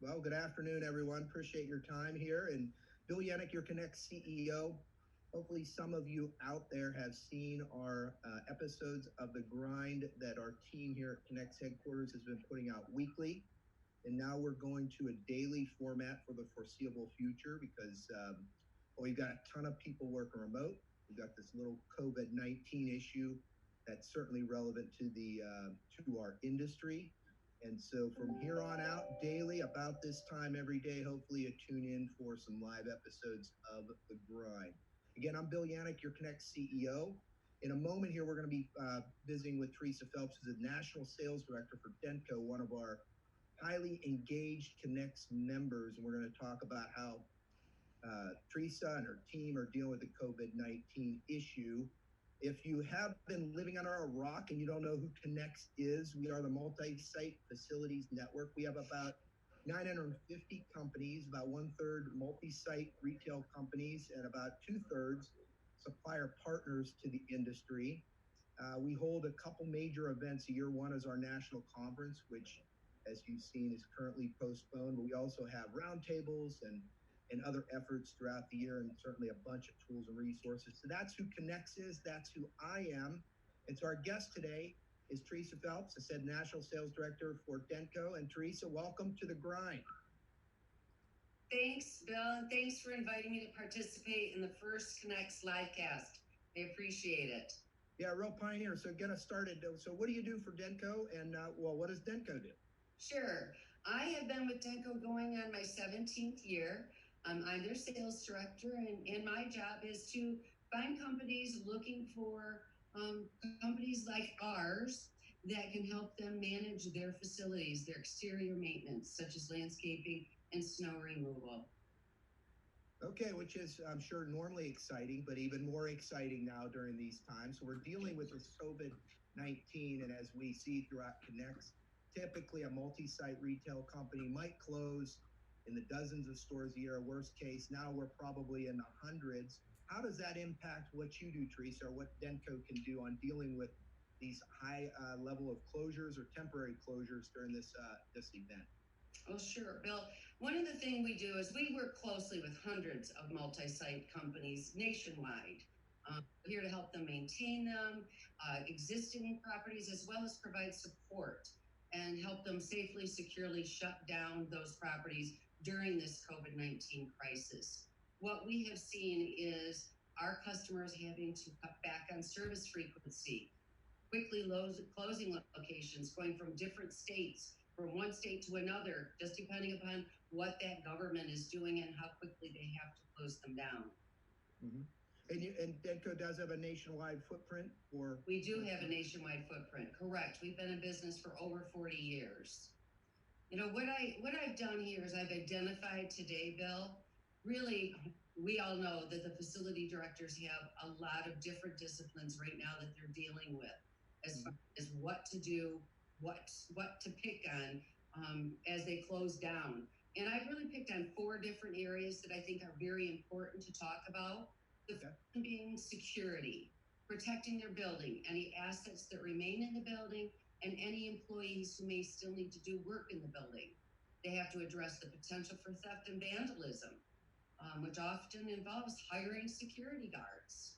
Well, good afternoon, everyone. Appreciate your time here. And Bill Yanek, your Connex CEO. Hopefully some of you out there have seen our episodes of The Grind that our team here at Connex headquarters has been putting out weekly. And now we're going to a daily format for the foreseeable future because we've got a ton of people working remote. We've got this little COVID-19 issue that's certainly relevant to our industry. And so from here on out, daily, about this time every day, hopefully you tune in for some live episodes of The Grind. Again, I'm Bill Yanek, your Connex CEO. In a moment here, we're going to be visiting with Teresa Phelps, who's the National Sales Director for DENTCO, one of our highly engaged Connex members. And we're going to talk about how Teresa and her team are dealing with the COVID-19 issue. If you have been living under a rock and you don't know who Connex is, we are the multi-site facilities network. We have about 950 companies, about 1/3 multi-site retail companies, and about 2/3 supplier partners to the industry. We hold a couple major events a year. One is our national conference, which, as you've seen, is currently postponed. But we also have roundtables and other efforts throughout the year, and certainly a bunch of tools and resources. So that's who Connex is. That's who I am. And so our guest today is Teresa Phelps, I said, National Sales Director for DENTCO. And Teresa, welcome to The Grind. Thanks, Bill, and thanks for inviting me to participate in the first Connex livecast. I appreciate it. Yeah, real pioneer. So get us started. So what do you do for DENTCO, and what does DENTCO do? Sure. I have been with DENTCO going on my 17th year. I'm their sales director, and my job is to find companies looking for companies like ours that can help them manage their facilities, their exterior maintenance, such as landscaping and snow removal. Okay, which is, I'm sure, normally exciting, but even more exciting now during these times. So we're dealing with this COVID-19, and as we see throughout Connex, typically a multi-site retail company might close in the dozens of stores a year, worst case. Now we're probably in the hundreds. How does that impact what you do, Teresa, or what DENTCO can do on dealing with these high level of closures or temporary closures during this event? Oh, sure, Bill. One of the things we do is we work closely with hundreds of multi-site companies nationwide. We're here to help them maintain them, existing properties, as well as provide support and help them safely, securely shut down those properties during this COVID-19 crisis. What we have seen is our customers having to cut back on service frequency, quickly closing locations, going from different states, from one state to another, just depending upon what that government is doing and how quickly they have to close them down. Mm-hmm. And DENTCO does have a nationwide footprint? We do have a nationwide footprint, correct. We've been in business for over 40 years. You know, what I've done here is I've identified today, Bill, really, we all know that the facility directors have a lot of different disciplines right now that they're dealing with as far as what to do, what to pick on as they close down. And I've really picked on 4 different areas that I think are very important to talk about. The first one being security, protecting their building, any assets that remain in the building, and any employees who may still need to do work in the building. They have to address the potential for theft and vandalism, which often involves hiring security guards.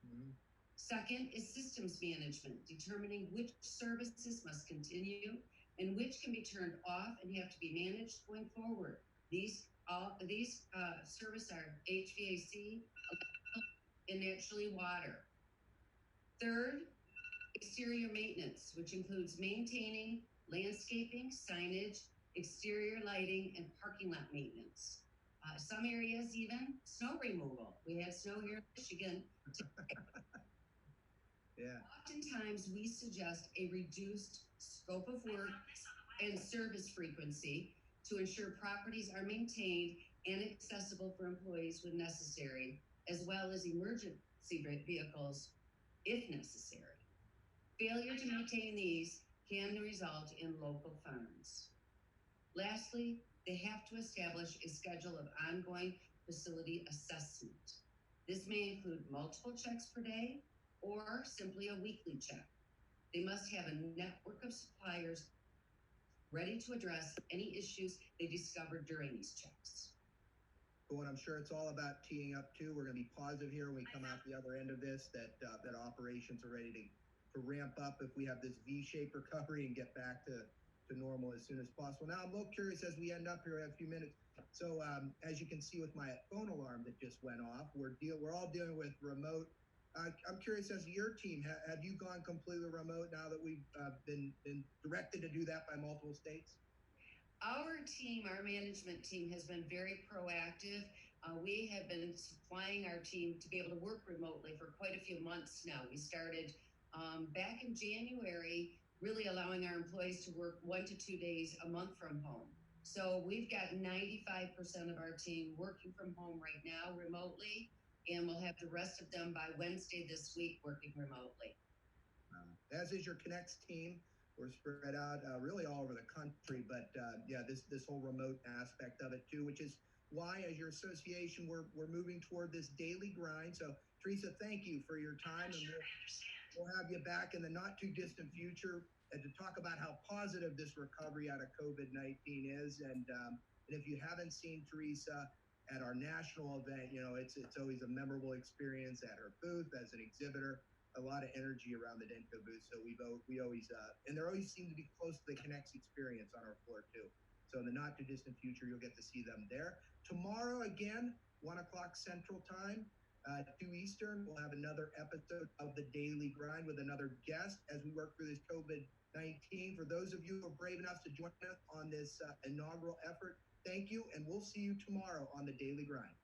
Mm-hmm. Second is systems management, determining which services must continue and which can be turned off and have to be managed going forward. These services are HVAC, and naturally water. Third, exterior maintenance, which includes maintaining landscaping, signage, exterior lighting, and parking lot maintenance. Some areas even snow removal. We had snow here in Michigan today. Yeah. Oftentimes we suggest a reduced scope of work and service frequency to ensure properties are maintained and accessible for employees when necessary, as well as emergency vehicles if necessary. Failure to maintain these can result in local fines. Lastly, they have to establish a schedule of ongoing facility assessment. This may include multiple checks per day or simply a weekly check. They must have a network of suppliers ready to address any issues they discovered during these checks. Cool, and I'm sure it's all about teeing up too. We're going to be positive here when we come out the other end of this, that operations are ready to ramp up if we have this V-shaped recovery and get back to normal as soon as possible. Now, I'm a little curious as we end up here in a few minutes. So as you can see with my phone alarm that just went off, we're all dealing with remote. I'm curious, as your team, have you gone completely remote now that we've been directed to do that by multiple states? Our team, our management team, has been very proactive. We have been supplying our team to be able to work remotely for quite a few months now. We started back in January, really allowing our employees to work 1 to 2 days a month from home. So we've got 95% of our team working from home right now remotely, and we'll have the rest of them by Wednesday this week working remotely. As is your Connex team. We're spread out really all over the country, but yeah, this whole remote aspect of it too, which is why, as your association, we're moving toward this daily grind. So, Teresa, thank you for your time, and we'll have you back in the not too distant future and to talk about how positive this recovery out of COVID-19 is. And if you haven't seen Teresa at our national event, you know, it's always a memorable experience at her booth as an exhibitor. A lot of energy around the DENTCO booth, so we always and there always seem to be close to the Connex experience on our floor too. So in the not too distant future, you'll get to see them there. Tomorrow again, 1 o'clock Central Time, 2 Eastern, we'll have another episode of the Daily Grind with another guest as we work through this COVID-19. For those of you who are brave enough to join us on this inaugural effort, thank you, and we'll see you tomorrow on the Daily Grind.